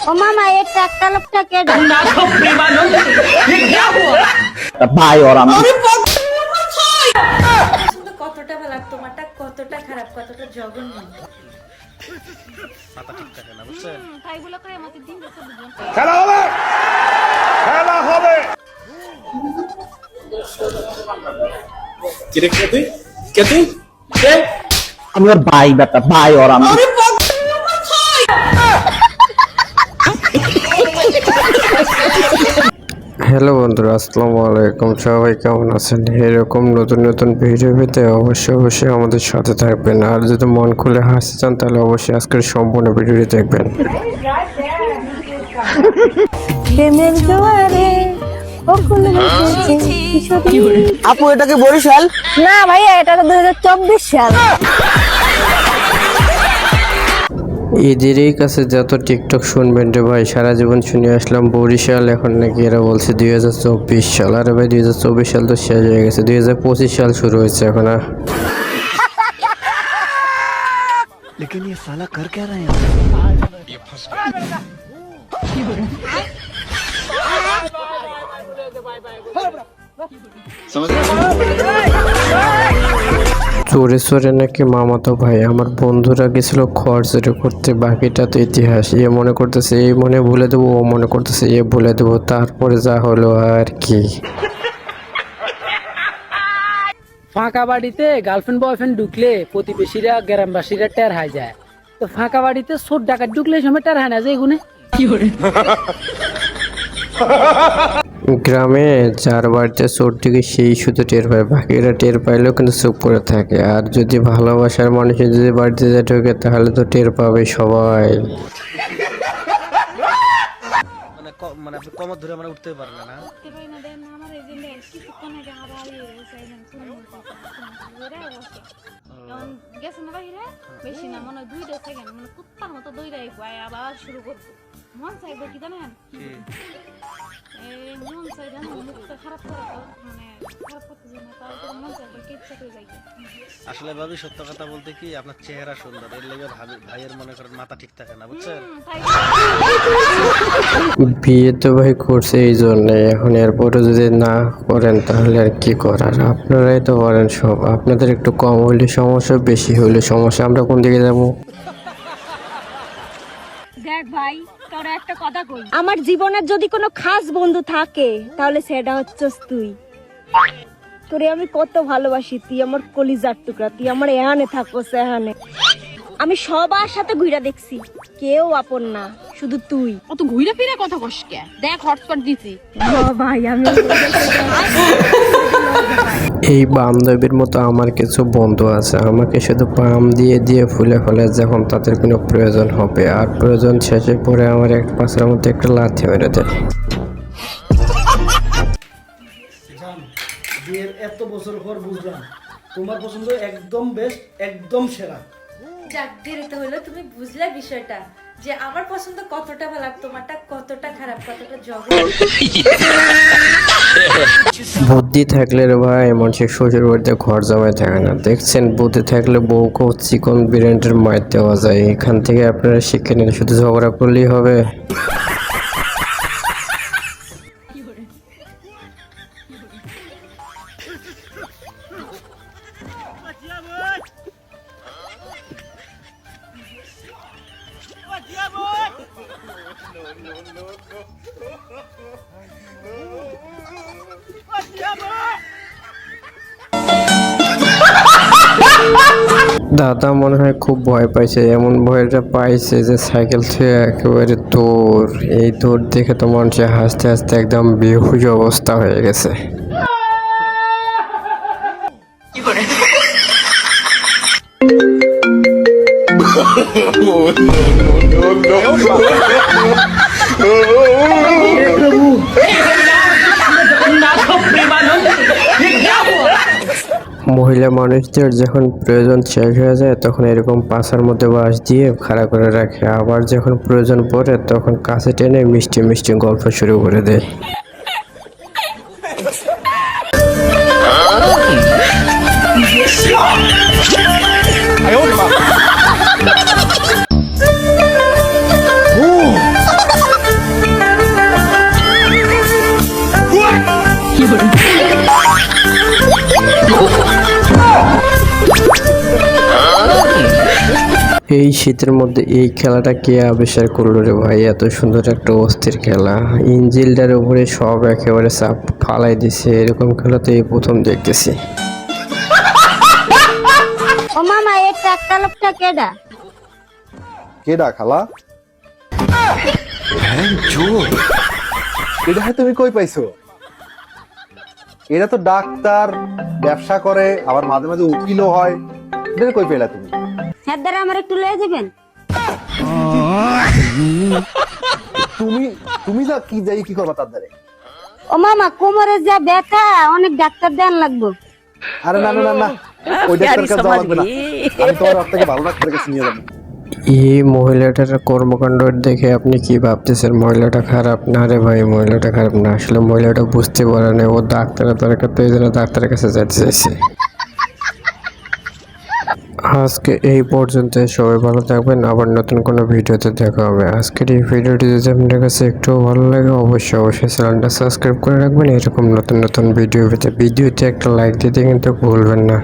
ओ मामा ये टक्का लपटा के ভাই और আমি কিন্তু কতটা ভালো তোমারটা কতটা খারাপ কতটা জঘন্য মাথা ঠিক থাকে না বুঝছেন তাই বলে করে আমাকে দিন বছর বুঝলাম খেলা হবে খেলা হবে কি রে কে তুই কে আমি ওর ভাই বেটা ভাই और আমি হ্যালো বন্ধুরা, আসসালামু আলাইকুম। সবাই কেমন আছেন? এরকম নতুন নতুন ভিডিও পেতে অবশ্যই আমাদের সাথে থাকবেন। আর যদি মন খুলে হাসতে চান তাহলে অবশ্যই আজকের সম্পূর্ণ ভিডিওটি দেখবেন। আপু এটাকে বরিশাল না ভাইয়া এটা তো 2024 সাল। এদেরই কাছে যত টিকটক শুনবেন রে ভাই, সারা জীবন শুনে আসলাম বরিশাল, এখন নাকি এরা বলছে 2024 সাল। আরে ভাই 2024 সাল তো শেষ হয়ে গেছে, 2025 সাল শুরু হয়েছে এখন। लेकिन ये साला कर क्या रहे हैं চোরে চোরে নাকি মামাতো ভাই। আমার বন্ধুরা গেছিল খরচের করতে, বাকিটা তো ইতিহাস। এ মনে করতেছে এই মনে ভুলে দেবো, ও মনে করতেছে এ ভুলে দেবো, তারপরে যা হলো আর কি। ফাঁকা বাড়িতে গার্লফ্রেন্ড বয়ফ্রেন্ড ঢুকলে প্রতিবেশীরা গ্রামবাসীরা টের হাই যায়, তো ফাঁকা বাড়িতে চোর ডাকাত ঢুকলে সময় টের হয় না যে এগুনে কি করে। গ্রামে যার বাড়িতে চোর দিকে সেই শুধু টের পায়, বাকিরা টের পাইলেও কিন্তু চুপ করে থাকে। আর যদি ভালোবাসার মানুষের যদি বাড়িতে যা ঢোকে তাহলে তো টের পাবে সবাই। মানে আপনি কমর ধরে মানে উঠতে পারেন না করতে পারি না দেন আমার এজেন্ডা কিছুক্ষণ আগে আবার চাইলেন গেছে না বাইরে বেশি না মনে হয় 2 সেকেন্ড মানে কুত্তার মতো দৌড়াই আবার শুরু করবো মন চাইবো কি জানেন মন চাই জানেন মুখটা খারাপ করে মানে খারাপ করতেছে না তারপর মন চাইবো কি ইচ্ছা করে যাই আসলে ভাবি সত্য কথা বলতে কি আপনার চেহারা সুন্দর, এর লেগে ভাইয়ের মনে করেন মাথা ঠিক থাকে না বুঝছেন। বিয়ে তো ভাই করছে এই জন্যে, এখন এরপরে যদি না করেন তাহলে আর কি করার। আপনারাই তো করেন সব, আপনাদের একটু কম হইলে সমস্যা, বেশি হইলে সমস্যা। আমরা কোন দিকে যাবো? দেখ ভাই তোরা একটা কথা কই, আমার জীবনের যদি কোনো খাস বন্ধু থাকে তাহলে সেটা হচ্ছস তুই। তোরে আমি কত ভালোবাসি, তুই আমার কলিজার টুকরা, তুই আমার এহানে থাকোস এহানে। আমি সবার সাথে ঘুরে দেখছি, কেউ আপন না, শুধু তুই। অত ঘুরে ফিরে কথা কস কে দেখ হটস্পট দিছি ভাই আমি এই বান্ধবীর মতো আমার কিছু বন্ধু আছে, আমাকে শুধু পাম দিয়ে দিয়ে ফুলে ফেলে যখন তাদের কোনো প্রয়োজন হবে, আর প্রয়োজন শেষে পরে আমার এক পাশের মধ্যে একটা লাথি মেরে দেয়। বিয়ের এত বছর পর বুঝলাম তোমার পছন্দ একদম বেস্ট, একদম সেরা। যাক দেরিতে হলো তুমি বুঝলে বিষয়টা যে আমার পছন্দ কতটা ভালো তোমারটা কতটা খারাপ কতটা জঘন্য। বুদ্ধি থাকলে রে ভাই মানুষের শ্বশুর বাড়িতে ঘর জমায় থাকে না, দেখছেন? বুদ্ধি থাকলে বউকেও চিকন ব্র্যান্ডের মাইর দেওয়া যায়। এখান থেকে আপনারা শিখে নিন, শুধু ঝগড়া করলেই হবে। দাদা মনে হয় খুব ভয় পাইছে, এমন ভয়টা পাইছে যে সাইকেল থেকে একেবারে দৌড়। এই দৌড় দেখে তো মানুষের হাসতে হাসতে একদম বেহুশ অবস্থা হয়ে গেছে। মহিলা মানুষদের যখন প্রয়োজন শেষ হয়ে যায় তখন এরকম পাশার মধ্যে বাঁশ দিয়ে খাড়া করে রাখে, আবার যখন প্রয়োজন পড়ে তখন কাছে টেনে মিষ্টি মিষ্টি গল্প শুরু করে দেয়। এই শীতের মধ্যে এই খেলাটা কে আবিষ্কার করলো রে ভাই? এত সুন্দর একটা অস্থির খেলা, ইঞ্জিলটার উপরে সব একেবারে চাপ ফালাই দিছে, এরকম খেলা তো এই প্রথম দেখতেছি। ও মামা এটা একটা লোকটা কেডা? কেডা খালা? এটা তুমি কই পাইছো? এরা তো ডাক্তার, ব্যবসা করে, আবার মাঝে মাঝে উকিলও হয়। এটা কই পেলা তুমি? হ্যাঁ দ্বারা আমার একটু লয়ে যাবেন? তুমি যা কি যাই কি করবা তার দ্বারে? ও মামা কোমরে যা ব্যথা, অনেক ডাক্তার দেন লাগবো। আরে না না না না, ওই ডাক্তার কাছে যাওয়া লাগবে না, আমি তোমার আপনাকে ভালো ডাক্তারের কাছে নিয়ে যাবো। এই মহিলাটার কর্মকাণ্ড দেখে আপনি কি ভাবতেছেন? মহিলাটা খারাপ না রে ভাই, মহিলাটা খারাপ না, আসলে মহিলাটা বুঝতে পারে না ও ডাক্তারের দরকার, তো এই জন্য ডাক্তারের কাছে যেতে চাইছে। আজকে এই পর্যন্ত, সবাই ভালো থাকবেন, আবার নতুন কোনো ভিডিওতে দেখা হবে। আজকের এই ভিডিওটি যদি আপনার কাছে একটু ভালো লাগে অবশ্যই চ্যানেলটা সাবস্ক্রাইব করে রাখবেন। এরকম নতুন নতুন ভিডিওতে একটা লাইক দিতে কিন্তু ভুলবেন না।